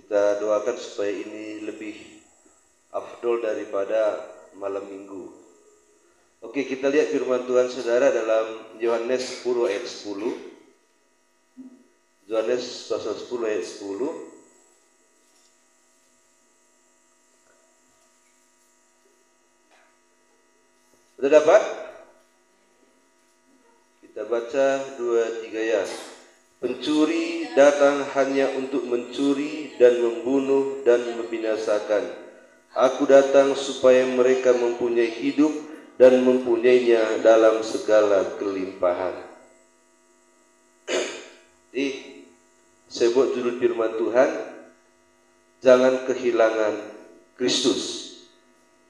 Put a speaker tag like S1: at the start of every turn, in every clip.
S1: Kita doakan supaya ini lebih afdol daripada malam minggu. Oke, kita lihat firman Tuhan saudara dalam Yohanes 10 ayat 10. Yohanes pasal 10 ayat 10. Sudah dapat? Kita baca 2-3 ya. Pencuri datang hanya untuk mencuri dan membunuh dan membinasakan. Aku datang supaya mereka mempunyai hidup dan mempunyainya dalam segala kelimpahan. Jadi, saya buat judul firman Tuhan, jangan kehilangan Kristus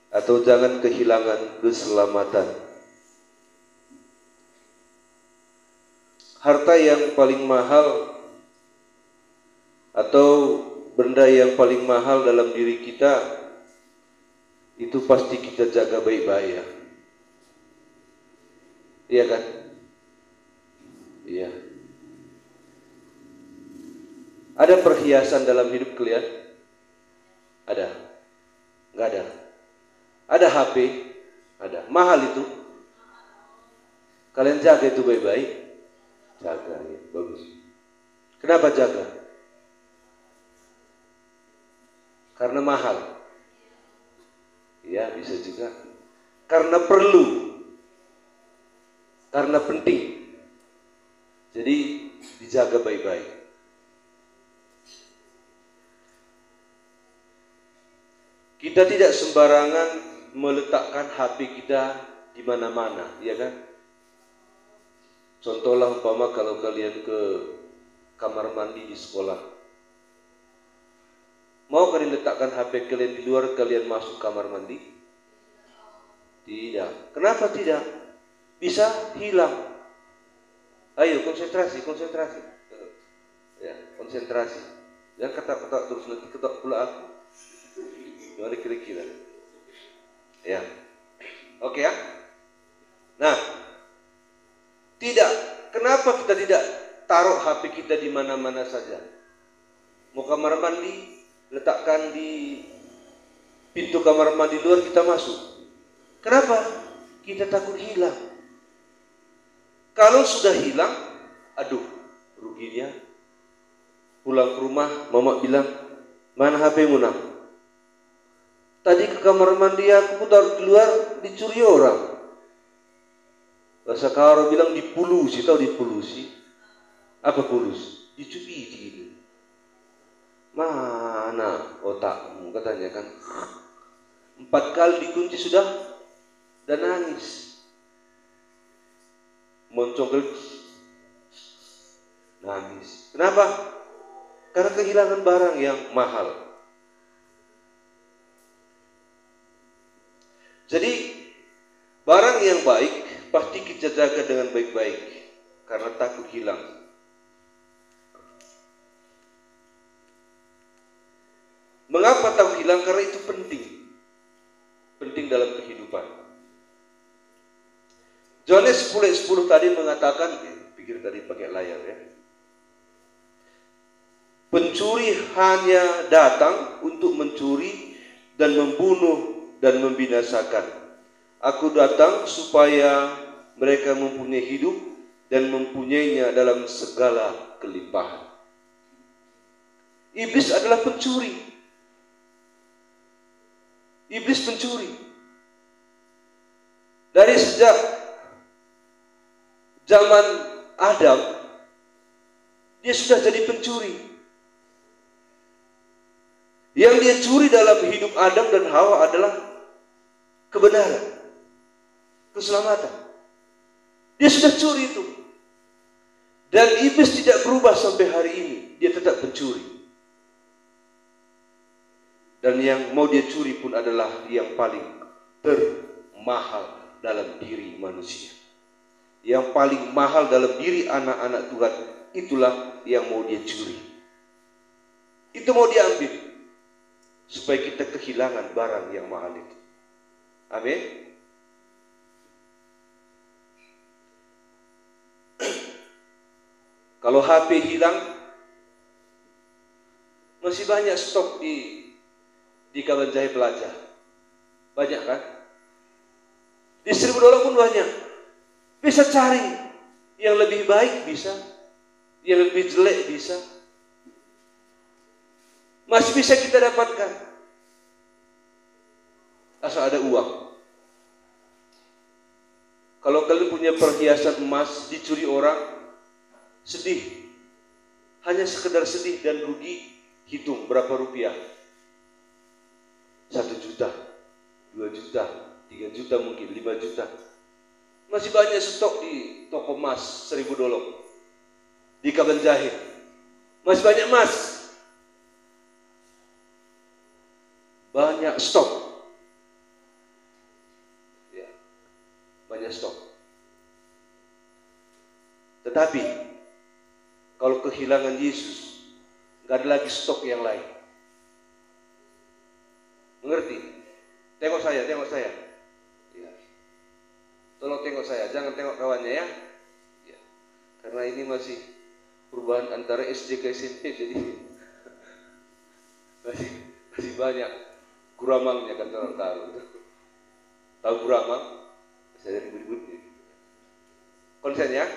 S1: atau jangan kehilangan keselamatan. Harta yang paling mahal atau benda yang paling mahal dalam diri kita itu pasti kita jaga baik-baik ya. Iya kan? Iya. Ada perhiasan dalam hidup kalian? Ada? Enggak ada? Ada HP? Ada. Mahal itu? Kalian jaga itu baik-baik? Jaga ya, bagus. Kenapa jaga? Karena mahal. Ya, bisa juga. Karena perlu. Karena penting. Jadi dijaga baik-baik. Kita tidak sembarangan meletakkan HP kita di mana-mana, ya kan? Contohlah umpama kalau kalian ke kamar mandi di sekolah. Mau kalian letakkan HP kalian di luar, kalian masuk kamar mandi? Tidak. Kenapa tidak? Bisa hilang. Ayo konsentrasi. Ya, konsentrasi. Jangan ketak-ketak terus, nanti ketak pula aku. Gimana kira-kira? Ya. Oke ya. Nah, tidak. Kenapa kita tidak taruh HP kita di mana-mana saja? Mau kamar mandi, letakkan di pintu kamar mandi luar, kita masuk. Kenapa? Kita takut hilang. Kalau sudah hilang, aduh, ruginya. Pulang ke rumah, mama bilang, mana HP-mu nak? Tadi ke kamar mandi aku taruh keluar, dicuri orang. Bahasa Karo bilang dipulusi, tahu dipulusi? Apa pulus? Dicubiti gitu. Mana otakmu, katanya kan. 4 kali dikunci sudah, dan nangis. Moncong nangis. Kenapa? Karena kehilangan barang yang mahal. Jadi barang yang baik pasti kita jaga dengan baik-baik karena takut hilang. Mengapa takut hilang? Karena itu penting. Penting dalam kehidupan. Yohanes 10:10 tadi mengatakan, pikir tadi pakai layar ya. Pencuri hanya datang untuk mencuri dan membunuh dan membinasakan. Aku datang supaya mereka mempunyai hidup dan mempunyainya dalam segala kelimpahan. Iblis adalah pencuri. Iblis pencuri. Dari sejak zaman Adam, dia sudah jadi pencuri. Yang dia curi dalam hidup Adam dan Hawa adalah kebenaran, keselamatan. Dia sudah curi itu. Dan iblis tidak berubah sampai hari ini. Dia tetap pencuri. Dan yang mau dia curi pun adalah yang paling termahal dalam diri manusia. Yang paling mahal dalam diri anak-anak Tuhan, itulah yang mau dia curi. Itu mau dia ambil. Supaya kita kehilangan barang yang mahal itu. Amin. Kalau HP hilang, Masih banyak stok di Kabanjahe Plaza. Banyak kan? Di $1.000 pun banyak. Bisa cari yang lebih baik, bisa yang lebih jelek, bisa. Masih bisa kita dapatkan asal ada uang. Kalau kalian punya perhiasan emas dicuri orang, sedih. Hanya sekedar sedih dan rugi. Hitung berapa rupiah? 1 juta, 2 juta, 3 juta mungkin, 5 juta. Masih banyak stok di toko emas $1.000 di Kabanjahe. Masih banyak emas. Banyak stok. Ya, banyak stok. Tetapi kalau kehilangan Yesus, nggak ada lagi stok yang lain. Mengerti? Tengok saya, tengok saya. Ya. Tolong tengok saya, jangan tengok kawannya ya. Ya. Karena ini masih perubahan antara SD ke SMP, jadi masih banyak guramangnya kan orang tahu. Tahu guramang? Saya dari ribut-ribut. Konsen ya?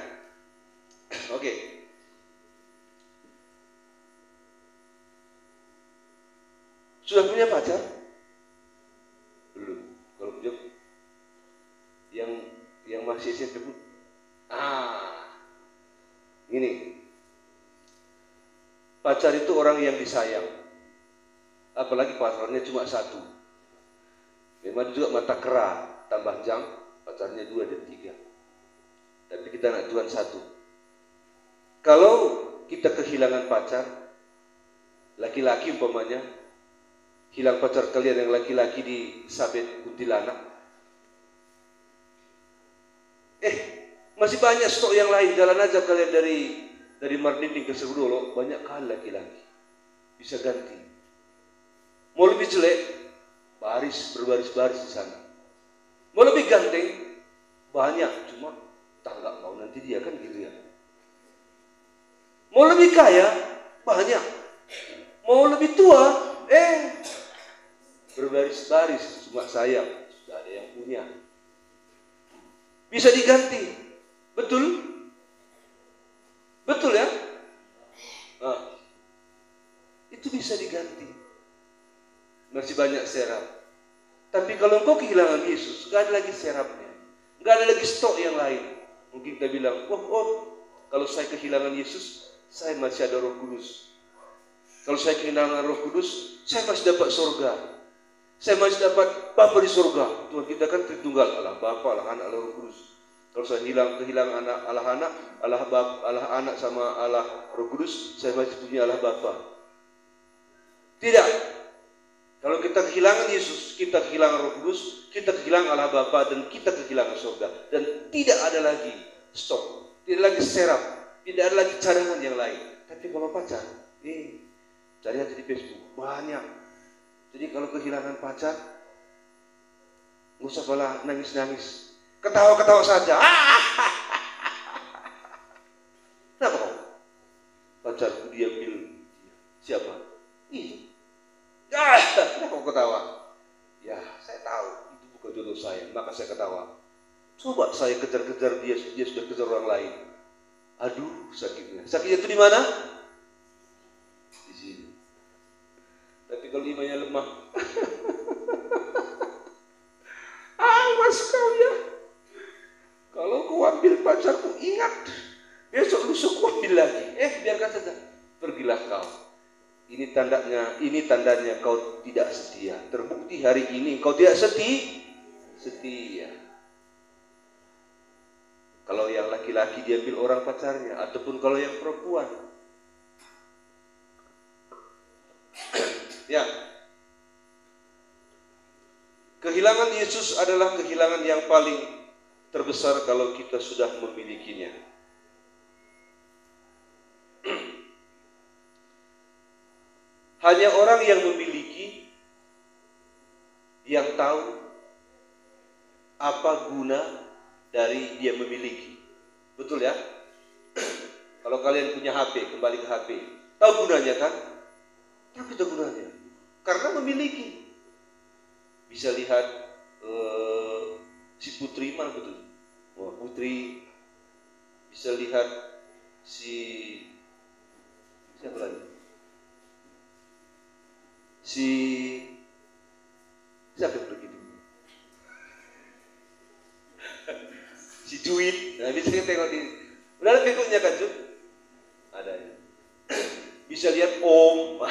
S1: Oke. Sudah punya pacar? Belum. Kalau punya, yang masih SMP pun. Ini. Pacar itu orang yang disayang. Apalagi pacarnya cuma 1. Memang juga mata kera, tambah jam, pacarnya 2 dan 3. Tapi kita nak Tuhan 1. Kalau kita kehilangan pacar, laki-laki umpamanya, hilang pacar kalian yang laki-laki di Sabet Kuntilanak, masih banyak stok yang lain. Jalan aja kalian dari Mardini ke Segudolo, banyak kali laki-laki bisa ganti. Mau lebih jelek, berbaris-baris di sana. Mau lebih ganteng, banyak, cuma tak mau nanti dia kan gitu ya. Mau lebih kaya, banyak. Mau lebih tua, berbaris-baris, cuma sayang sudah ada yang punya. Bisa diganti, betul? Betul ya? Nah, itu bisa diganti. Masih banyak serap. Tapi kalau engkau kehilangan Yesus, gak ada lagi serapnya, gak ada lagi stok yang lain. Mungkin kita bilang, kalau saya kehilangan Yesus, saya masih ada Roh Kudus. Kalau saya kehilangan Roh Kudus, saya masih dapat surga. Saya masih dapat Bapa di surga. Tuhan kita kan Tritunggal, Allah Bapa, Allah Anak, Allah Roh Kudus. Kalau saya kehilangan anak, Allah Anak, Allah Anak sama Allah Roh Kudus, saya masih punya Allah Bapa. Tidak. Kalau kita kehilangan Yesus, kita kehilangan Roh Kudus, kita kehilangan Allah Bapa, dan kita kehilangan surga. Dan tidak ada lagi stok, tidak lagi serap, tidak ada lagi cadangan yang lain. Tapi kalau pacar, cari aja di Facebook, banyak. Jadi kalau kehilangan pacar, nggak usah malah nangis-nangis, ketawa-ketawa saja. Kenapa kau? Pacarku diambil. Siapa? Itu. Kenapa kau ketawa? Ya, saya tahu itu bukan jodoh saya, maka saya ketawa. Coba saya kejar-kejar dia sudah kejar orang lain. Aduh, sakitnya. Sakitnya itu di mana? Di sini. Tapi kalau imannya lemah, awas kau ya. Kalau kau ambil pacarku, ingat, besok lusa kau ambil lagi. Biarkan saja. Pergilah kau. Ini tandanya kau tidak setia. Terbukti hari ini kau tidak setia. Kalau yang laki-laki diambil orang pacarnya, ataupun kalau yang perempuan. Ya. Kehilangan Yesus adalah kehilangan yang paling terbesar kalau kita sudah memilikinya. Hanya orang yang memiliki yang tahu apa guna dari dia memiliki. Betul ya? Kalau kalian punya HP, kembali ke HP. Tahu gunanya kan? Tapi itu gunanya. Karena memiliki. Bisa lihat si Putri mana betul? Wah, Putri. Bisa lihat si siapa lagi? Siapa begitu? Si Duit. Nah, bisa kita tengok di. Udah ada berikutnya kan, Jun? Ada ya. Bisa lihat Om.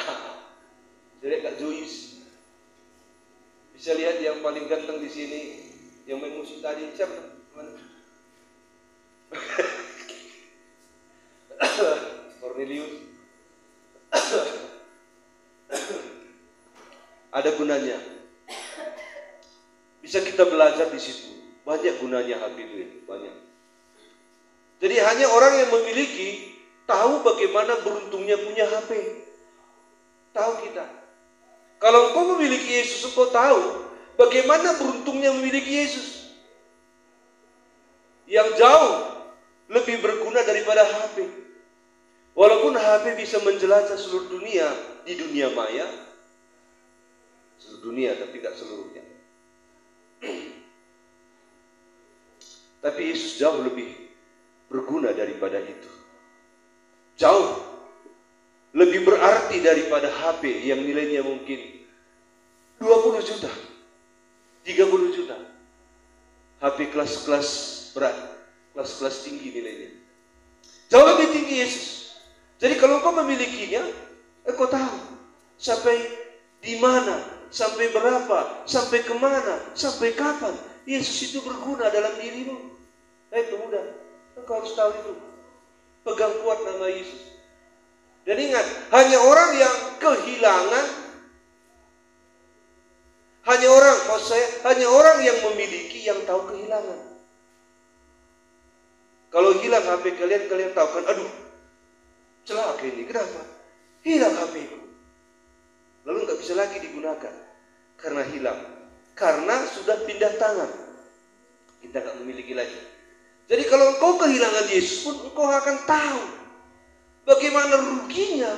S1: Bisa lihat Kak Joyce. Bisa lihat yang paling ganteng di sini, yang main musik tadi. Siapa? Mana? Cornelius. Ada gunanya. Bisa kita belajar di situ. Banyak gunanya HP itu ya, banyak. Jadi hanya orang yang memiliki tahu bagaimana beruntungnya punya HP. Tahu kita. Kalau engkau memiliki Yesus, engkau tahu bagaimana beruntungnya memiliki Yesus. Yang jauh lebih berguna daripada HP. Walaupun HP bisa menjelajah seluruh dunia di dunia maya, seluruh dunia tapi tidak seluruhnya. Tapi Yesus jauh lebih berguna daripada itu. Jauh lebih berarti daripada HP yang nilainya mungkin 20 juta, 30 juta. HP kelas-kelas berat, kelas-kelas tinggi nilainya. Jauh lebih tinggi Yesus. Jadi kalau kau memilikinya, kau tahu sampai di mana, sampai berapa, sampai kemana, sampai kapan Yesus itu berguna dalam dirimu. Pemuda, engkau harus tahu itu. Pegang kuat nama Yesus. Dan ingat, hanya orang yang kehilangan, hanya orang yang memiliki yang tahu kehilangan. Kalau hilang HP kalian tahu kan, aduh, celaka ini, kenapa? Hilang HP-ku. Lalu nggak bisa lagi digunakan karena hilang, karena sudah pindah tangan. Kita nggak memiliki lagi. Jadi kalau engkau kehilangan Yesus pun engkau akan tahu bagaimana ruginya,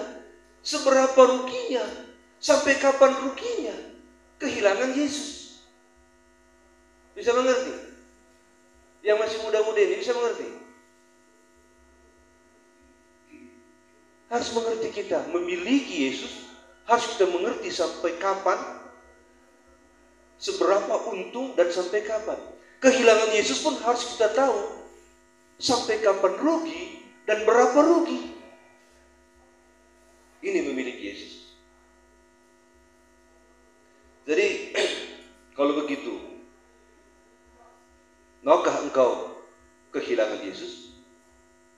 S1: seberapa ruginya, sampai kapan ruginya kehilangan Yesus. Bisa mengerti? Yang masih muda-muda ini bisa mengerti? Harus mengerti kita memiliki Yesus, harus kita mengerti sampai kapan, seberapa untung dan sampai kapan. Kehilangan Yesus pun harus kita tahu sampai kapan rugi dan berapa rugi. Ini memiliki Yesus. Jadi kalau begitu, maukah engkau kehilangan Yesus?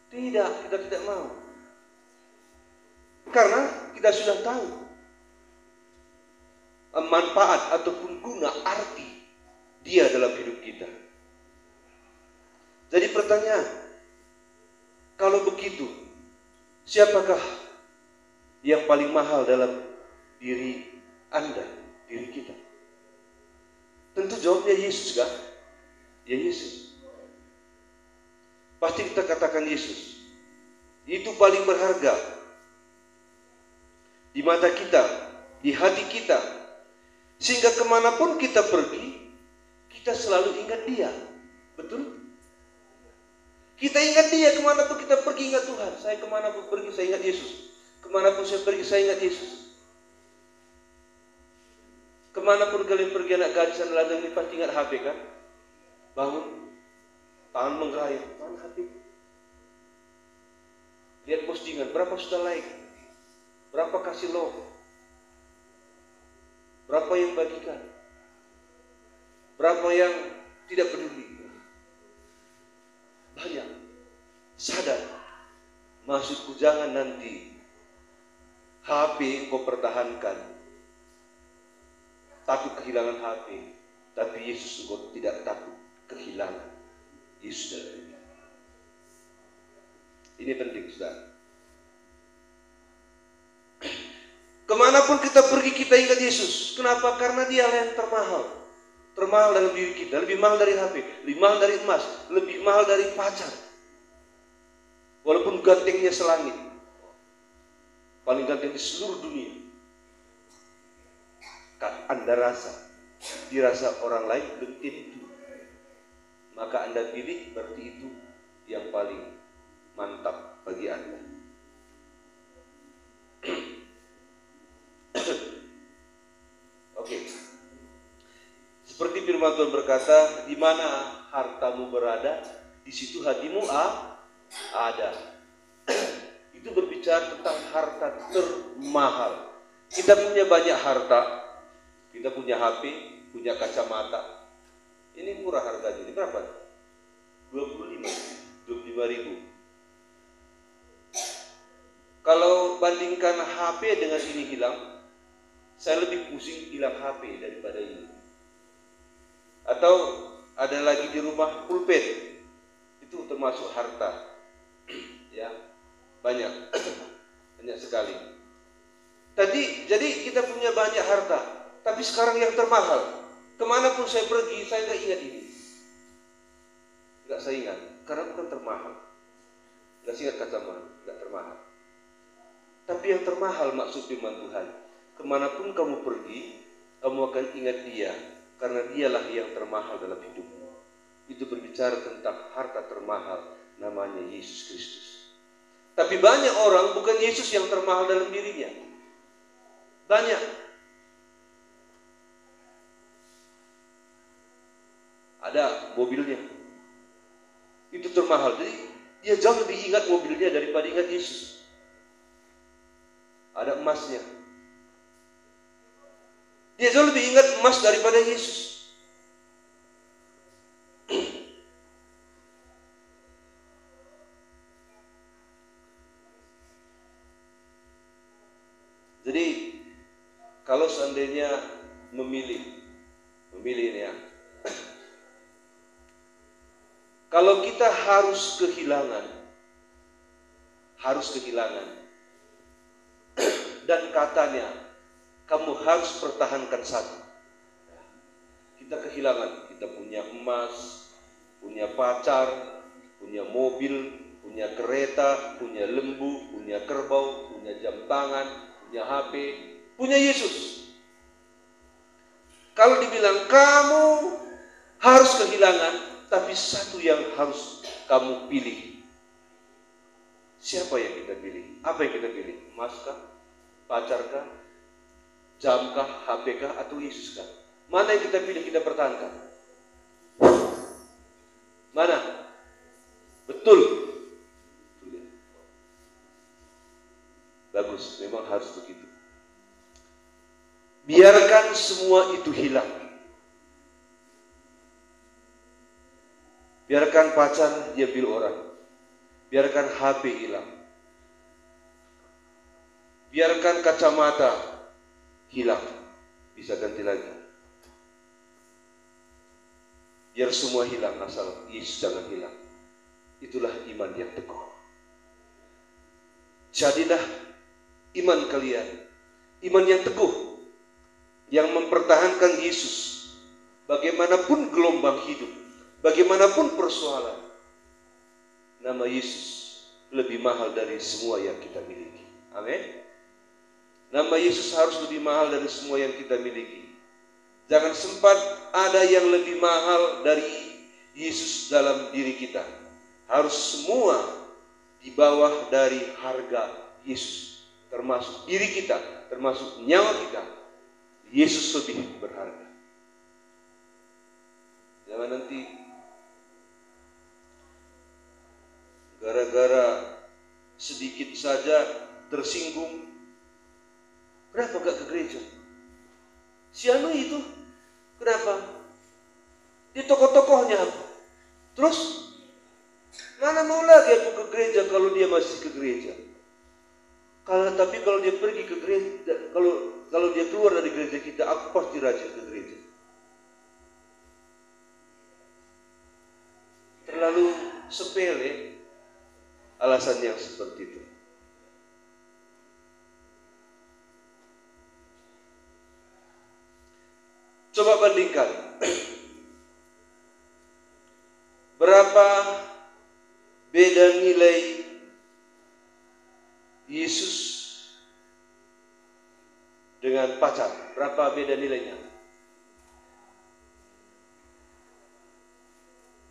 S1: Tidak, kita tidak mau. Karena kita sudah tahu manfaat ataupun guna arti Dia dalam hidup kita. Jadi pertanyaan, kalau begitu, siapakah yang paling mahal dalam diri Anda, diri kita? Tentu jawabnya Yesus kan? Ya Yesus. Pasti kita katakan Yesus. Itu paling berharga di mata kita, di hati kita. Sehingga kemanapun kita pergi, kita selalu ingat Dia. Betul? Kita ingat Dia, kemanapun kita pergi ingat Tuhan. Saya kemanapun pergi, saya ingat Yesus. Kemanapun saya pergi, saya ingat Yesus. Kemanapun kalian pergi anak gadis dan ladang ini pasti ingat HP kan? Bangun, tangan menggerayap, tangan HP. Lihat postingan, berapa sudah like? Berapa kasih love? Berapa yang bagikan? Berapa yang tidak peduli? Banyak. Sadar. Maksudku jangan nanti HP kau pertahankan. Takut kehilangan HP. Tapi Yesus kau tidak takut kehilangan. Yesus dalam diri. Ini penting, saudara. Kemanapun kita pergi kita ingat Yesus. Kenapa? Karena Dialah yang termahal. Termahal dalam diri kita. Lebih mahal dari HP. Lebih mahal dari emas. Lebih mahal dari pacar. Walaupun gantengnya selangit. Paling ganteng di seluruh dunia. Anda rasa, dirasa orang lain belum tentu. Maka Anda pilih, berarti itu yang paling mantap bagi Anda. Oke. Seperti firman Tuhan berkata, di mana hartamu berada, di situ hatimu ada. Itu berbicara tentang harta termahal. Kita punya banyak harta, kita punya HP, punya kacamata. Ini murah harganya, ini berapa? 25 ribu. Kalau bandingkan HP dengan ini hilang, saya lebih pusing hilang HP daripada ini. Atau ada lagi di rumah pulpen, itu termasuk harta. Ya, banyak sekali. Jadi kita punya banyak harta, tapi sekarang yang termahal, kemanapun saya pergi, saya nggak ingat ini. Nggak saya ingat, karena bukan termahal. Nggak ingat kacamata, nggak termahal. Tapi yang termahal maksud firman Tuhan, kemanapun kamu pergi, kamu akan ingat Dia, karena Dialah yang termahal dalam hidupmu. Itu berbicara tentang harta termahal, namanya Yesus Kristus. Tapi banyak orang bukan Yesus yang termahal dalam dirinya. Banyak. Ada mobilnya, itu termahal. Jadi dia jauh lebih ingat mobilnya daripada ingat Yesus. Ada emasnya, dia jauh lebih ingat emas daripada Yesus. Jadi kalau seandainya memilih ini ya, kalau kita harus kehilangan, dan katanya kamu harus pertahankan satu. Kita kehilangan, kita punya emas, punya pacar, punya mobil, punya kereta, punya lembu, punya kerbau, punya jam tangan, punya HP, punya Yesus. Kalau dibilang kamu harus kehilangan, tapi satu yang harus kamu pilih. Siapa yang kita pilih? Apa yang kita pilih? Emaskah? Pacarkah? Jamkah? HP-kah? Atau Yesuskah? Mana yang kita pilih, kita pertahankan? Mana? Betul. Bagus, memang harus begitu. Biarkan semua itu hilang. Biarkan pacar diambil orang. Biarkan HP hilang. Biarkan kacamata hilang. Bisa ganti lagi. Biar semua hilang, asal Yesus jangan hilang. Itulah iman yang teguh. Jadilah iman kalian, iman yang teguh, yang mempertahankan Yesus. Bagaimanapun gelombang hidup, bagaimanapun persoalan, nama Yesus lebih mahal dari semua yang kita miliki. Amin. Nama Yesus harus lebih mahal dari semua yang kita miliki. Jangan sempat ada yang lebih mahal dari Yesus dalam diri kita. Harus semua di bawah dari harga Yesus, termasuk diri kita, termasuk nyawa kita. Yesus lebih berharga. Jangan nanti gara-gara sedikit saja tersinggung, kenapa gak ke gereja? Si anu itu, kenapa? Di tokoh-tokohnya apa? Terus mana mau lagi aku ke gereja kalau dia masih ke gereja? Tapi kalau dia pergi ke gereja, kalau dia keluar dari gereja kita, aku pasti rajin ke gereja. Terlalu sepele alasan yang seperti itu. Coba bandingkan berapa beda nilai Yesus dengan pacar? Berapa beda nilainya?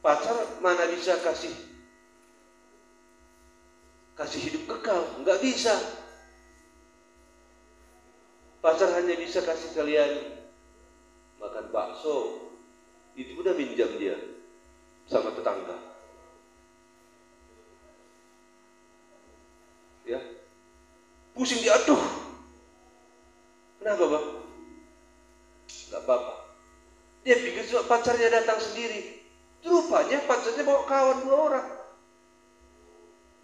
S1: Pacar mana bisa kasih hidup kekal? Enggak bisa. Pacar hanya bisa kasih kalian makan bakso. Itu udah minjam dia sama tetangga. Ya, pusing diaduh. Kenapa bang? Gak apa-apa. Dia pikir cuma pacarnya datang sendiri. Rupanya pacarnya bawa kawan 2 orang.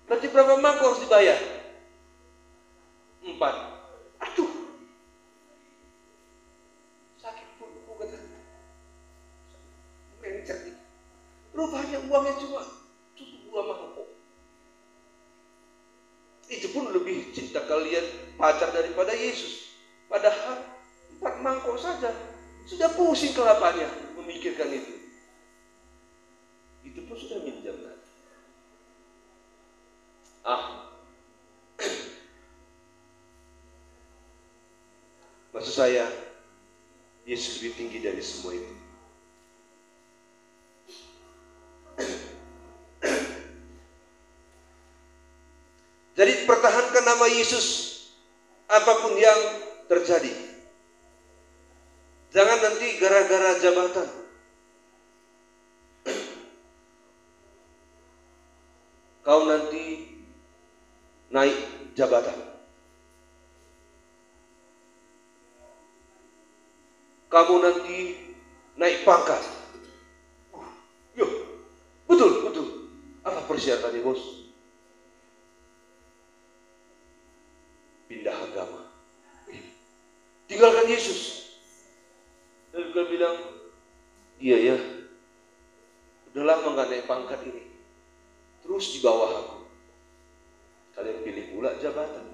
S1: Berarti berapa mangkok harus dibayar? 4. Aduh, sakit perutku katanya. Mencet. Rupanya uangnya cuma 2 mangkok. Itu pun lebih cinta kalian pacar daripada Yesus. Padahal 4 mangkok saja sudah pusing kelapanya memikirkan itu. Itu pun sudah minjam. Maksud saya, Yesus lebih tinggi dari semua itu. Jadi pertahankan nama Yesus apapun yang terjadi. Jangan nanti gara-gara jabatan kau nanti naik jabatan. Kamu nanti naik pangkat. Betul. Apa persyaratannya bos? Pindah agama. Tinggalkan Yesus. Dan dia bilang, iya ya, udah lama gak naik pangkat ini. Terus di bawah aku. Kalian pilih pula jabatan.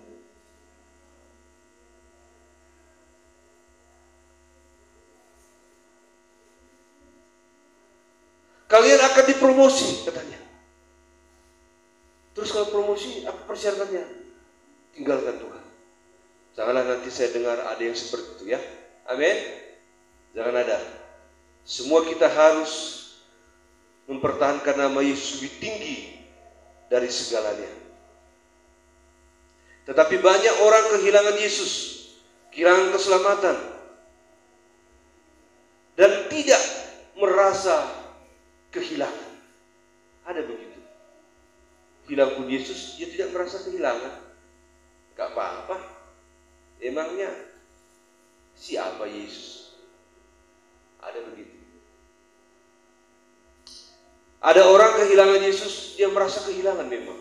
S1: Kalian akan dipromosi katanya. Terus kalau promosi, apa persyaratannya? Tinggalkan Tuhan. Janganlah nanti saya dengar ada yang seperti itu ya. Amin. Jangan ada. Semua kita harus mempertahankan nama Yesus lebih tinggi dari segalanya. Tetapi banyak orang kehilangan Yesus, kehilangan keselamatan, dan tidak merasa kehilangan. Ada begitu. Hilang pun Yesus, dia tidak merasa kehilangan. Gak apa-apa. Emangnya siapa Yesus? Ada begitu. Ada orang kehilangan Yesus, dia merasa kehilangan memang.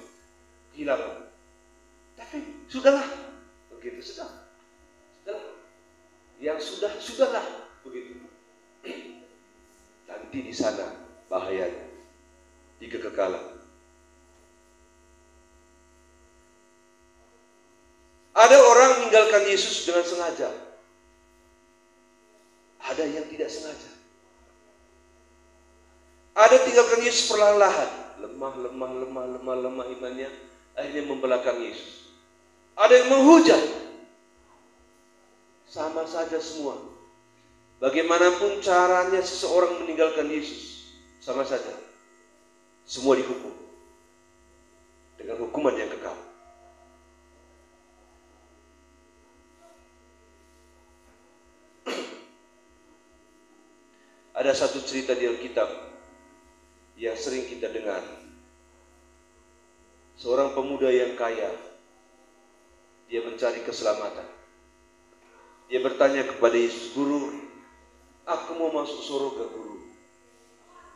S1: Kehilangan. Tapi sudahlah. Begitu sudah. Sudahlah. Yang sudahlah. Begitu. Nanti di sana bahayanya. Di kekekalan. Ada orang meninggalkan Yesus dengan sengaja. Ada yang tidak sengaja. Ada tinggalkan Yesus perlahan-lahan. Lemah imannya. Akhirnya membelakang Yesus. Ada yang menghujat. Sama saja semua. Bagaimanapun caranya seseorang meninggalkan Yesus. Sama saja. Semua dihukum. Dengan hukuman yang kekal. Ada satu cerita di Alkitab yang sering kita dengar. Seorang pemuda yang kaya, dia mencari keselamatan. Dia bertanya kepada Yesus, "Guru, aku mau masuk surga, Guru.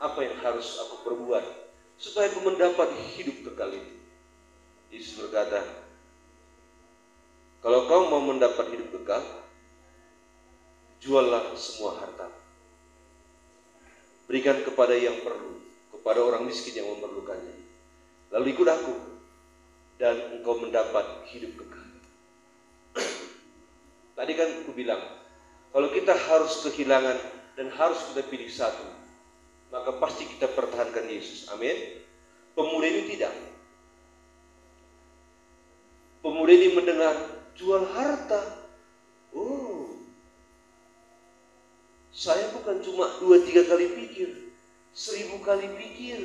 S1: Apa yang harus aku perbuat supaya aku mendapat hidup kekal itu?" Yesus berkata, "Kalau kau mau mendapat hidup kekal, juallah semua harta. Berikan kepada yang perlu, kepada orang miskin yang memerlukannya. Lalu ikut aku, dan engkau mendapat hidup kekal." Tadi kan aku bilang, kalau kita harus kehilangan dan harus kita pilih satu, maka pasti kita pertahankan Yesus. Amin. Pemuda ini tidak. Pemuda ini mendengar jual harta. Oh, bukan cuma 2-3 kali pikir, 1000 kali pikir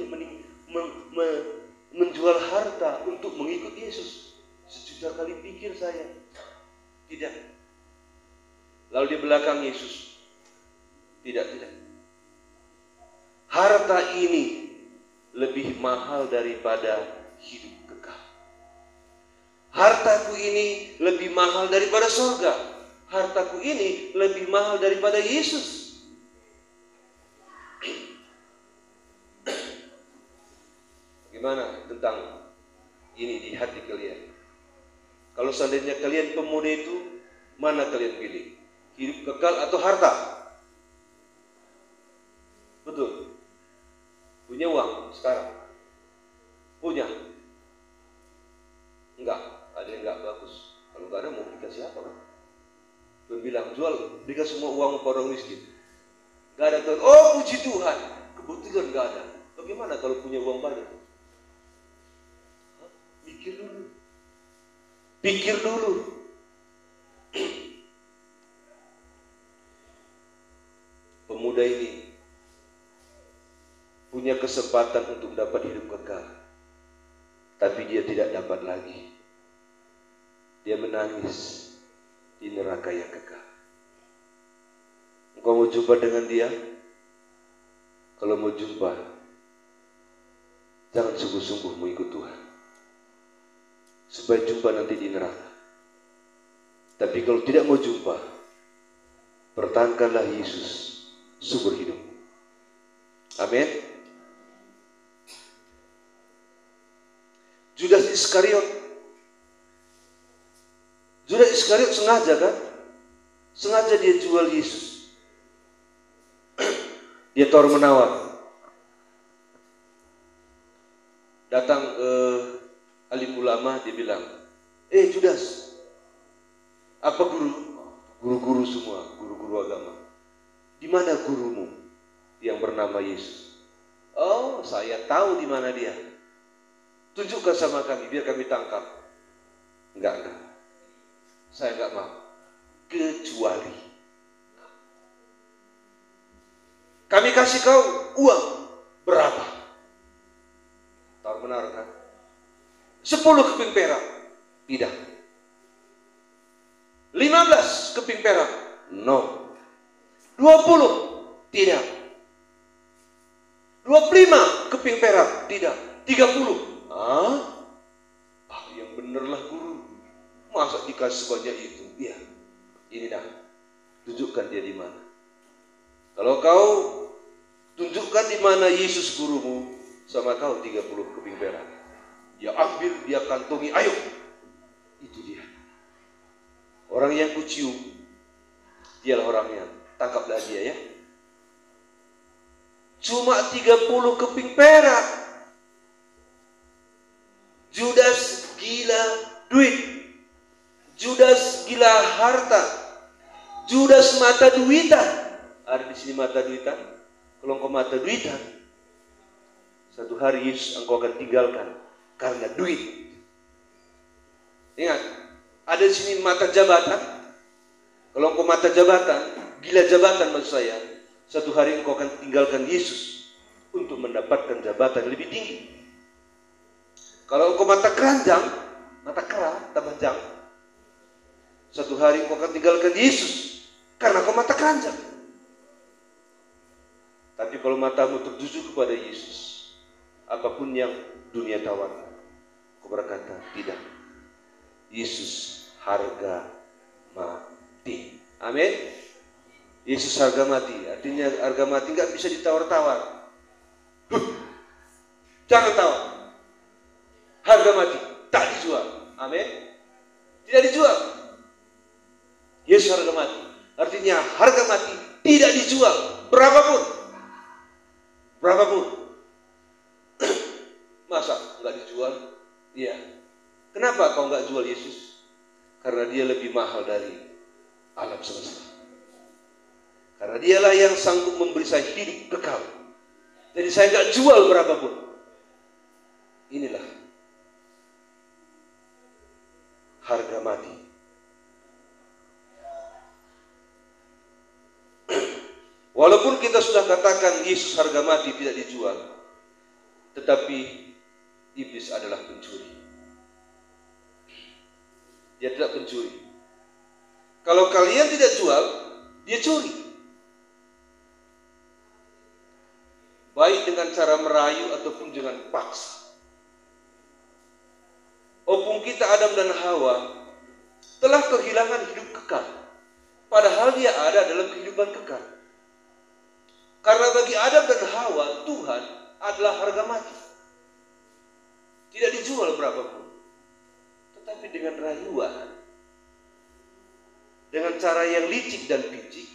S1: menjual harta untuk mengikut Yesus. 1.000.000 kali pikir saya. Tidak. Lalu di belakang Yesus. Tidak. Harta ini lebih mahal daripada hidup kekal. Hartaku ini lebih mahal daripada surga. Hartaku ini lebih mahal daripada Yesus. Gimana tentang ini di hati kalian? Kalau seandainya kalian pemuda itu, mana kalian pilih? Hidup kekal atau harta? Betul. Punya uang sekarang? Punya? Enggak, ada yang enggak bagus. Kalau enggak ada mau dikasih apa kan? Bilang jual, berikan semua uang kepada orang miskin. Enggak ada Tuhan. Oh puji Tuhan, kebetulan enggak ada. Bagaimana kalau punya uang banyak? Pikir dulu. Pemuda ini punya kesempatan untuk mendapat hidup kekal, tapi dia tidak dapat lagi. Dia menangis di neraka yang kekal. Engkau mau jumpa dengan dia? Kalau mau jumpa, jangan sungguh-sungguh mau ikut Tuhan, supaya jumpa nanti di neraka. Tapi kalau tidak mau jumpa, pertahankanlah Yesus, sumber hidup. Amin. Judas Iskariot sengaja kan? Sengaja dia jual Yesus. Dia tawar menawar. Datang alim ulama, dia bilang, Judas, apa guru-guru semua, guru-guru agama, di mana gurumu yang bernama Yesus? Oh, saya tahu di mana dia. Tunjukkan sama kami, biar kami tangkap. Enggak. Saya enggak mau. Kecuali kami kasih kau uang berapa? Tawar menawar kan? 10 keping perak. Tidak. 15 keping perak. No. 20. Tidak. 25 keping perak. Tidak. 30. Yang benerlah guru. Masa dikasih sebanyak itu? Iya. Ini dah. Tunjukkan dia di mana. Kalau kau tunjukkan di mana Yesus gurumu, sama kau 30 keping perak. Dia ambil, dia kantongi, ayo. Itu dia. Orang yang kucium, dialah orangnya. Tangkaplah dia ya. Cuma 30 keping perak. Judas gila duit. Judas gila harta. Judas mata duitan. Ada di sini mata duitan. Kalau engkau mata duitan, satu hari Yesus engkau akan tinggalkan karena duit. Ingat, ada di sini mata jabatan. Kalau engkau mata jabatan, gila jabatan maksud saya, satu hari engkau akan tinggalkan Yesus untuk mendapatkan jabatan lebih tinggi. Kalau engkau mata keranjang, mata kera, tamanjang, satu hari engkau akan tinggalkan Yesus karena engkau mata keranjang. Tapi kalau matamu tertuju kepada Yesus, apapun yang dunia tawarkan, engkau berkata, tidak. Yesus harga mati. Amin. Yesus harga mati. Artinya harga mati nggak bisa ditawar-tawar. Jangan tawar. Harga mati tak dijual. Amin. Tidak dijual. Yesus harga mati. Artinya harga mati tidak dijual. Berapapun. Masa nggak dijual? Iya. Kenapa kau nggak jual Yesus? Karena dia lebih mahal dari alam semesta. Karena dialah yang sanggup memberi saya hidup kekal. Jadi saya nggak jual berapapun. Inilah harga mati. Walaupun kita sudah katakan Yesus harga mati tidak dijual, tetapi iblis adalah pencuri. Dia tidak pencuri. Kalau kalian tidak jual, dia curi. Baik dengan cara merayu ataupun dengan paksa. Opung kita Adam dan Hawa telah kehilangan hidup kekal, padahal dia ada dalam kehidupan kekal. Karena bagi Adam dan Hawa, Tuhan adalah harga mati. Tidak dijual berapapun. Tetapi dengan rayuan, dengan cara yang licik dan picik,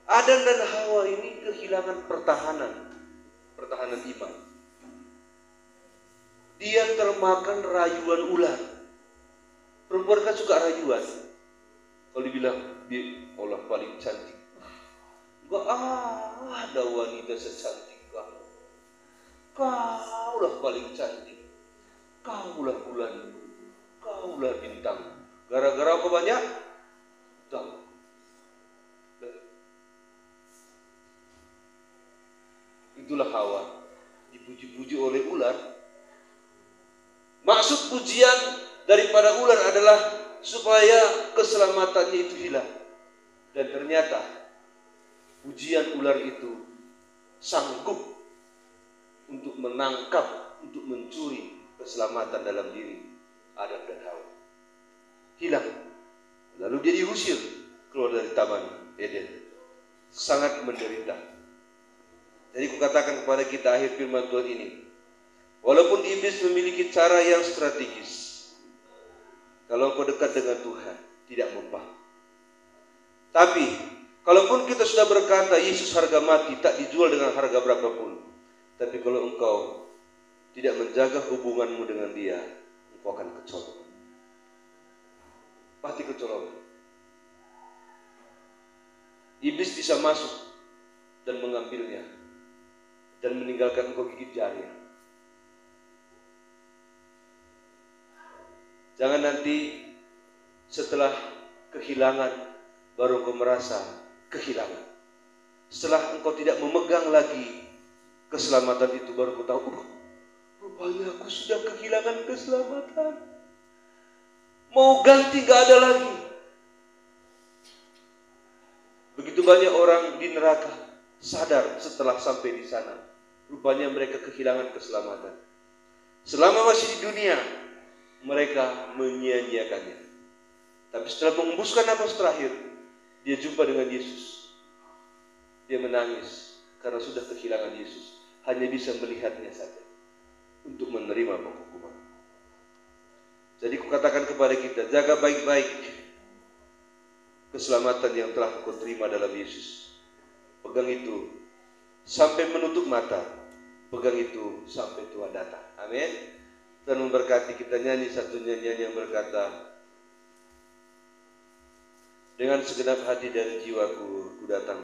S1: Adam dan Hawa ini kehilangan pertahanan iman. Dia termakan rayuan ular. Perempuan kan suka rayuan. Kalau dibilang, dia Allah paling cantik. Gak ada wanita secantik kamu. Kaulah paling cantik. Kaulah bulan. Kaulah bintang. Gara-gara apa banyak? Utang. Itulah Hawa. Dipuji-puji oleh ular. Maksud pujian daripada ular adalah supaya keselamatannya itu hilang. Dan ternyata pujian ular itu sanggup untuk menangkap, untuk mencuri keselamatan dalam diri Adam dan Hawa. Hilang. Lalu dia diusir keluar dari Taman Eden. Sangat menderita. Jadi kukatakan kepada kita akhir firman Tuhan ini, walaupun iblis memiliki cara yang strategis, kalau kau dekat dengan Tuhan, tidak mempan. Tapi kalaupun kita sudah berkata Yesus harga mati tak dijual dengan harga berapapun, tapi kalau engkau tidak menjaga hubunganmu dengan Dia, engkau akan kecolongan. Pasti kecolongan. Iblis bisa masuk dan mengambilnya dan meninggalkan engkau gigit jari. Jangan nanti setelah kehilangan baru engkau merasa kehilangan. Setelah engkau tidak memegang lagi keselamatan itu, baru engkau tahu, rupanya aku sudah kehilangan keselamatan. Mau ganti gak ada lagi. Begitu banyak orang di neraka sadar setelah sampai di sana, rupanya mereka kehilangan keselamatan. Selama masih di dunia, mereka menyia-nyiakannya. Tapi setelah mengembuskan nafas terakhir, dia jumpa dengan Yesus. Dia menangis karena sudah kehilangan Yesus. Hanya bisa melihatnya saja untuk menerima penghukuman. Jadi kukatakan kepada kita, jaga baik-baik keselamatan yang telah kau terima dalam Yesus. Pegang itu sampai menutup mata. Pegang itu sampai Tuhan datang. Amin. Dan memberkati. Kita nyanyi satu nyanyian yang berkata, dengan segenap hati dan jiwaku ku datang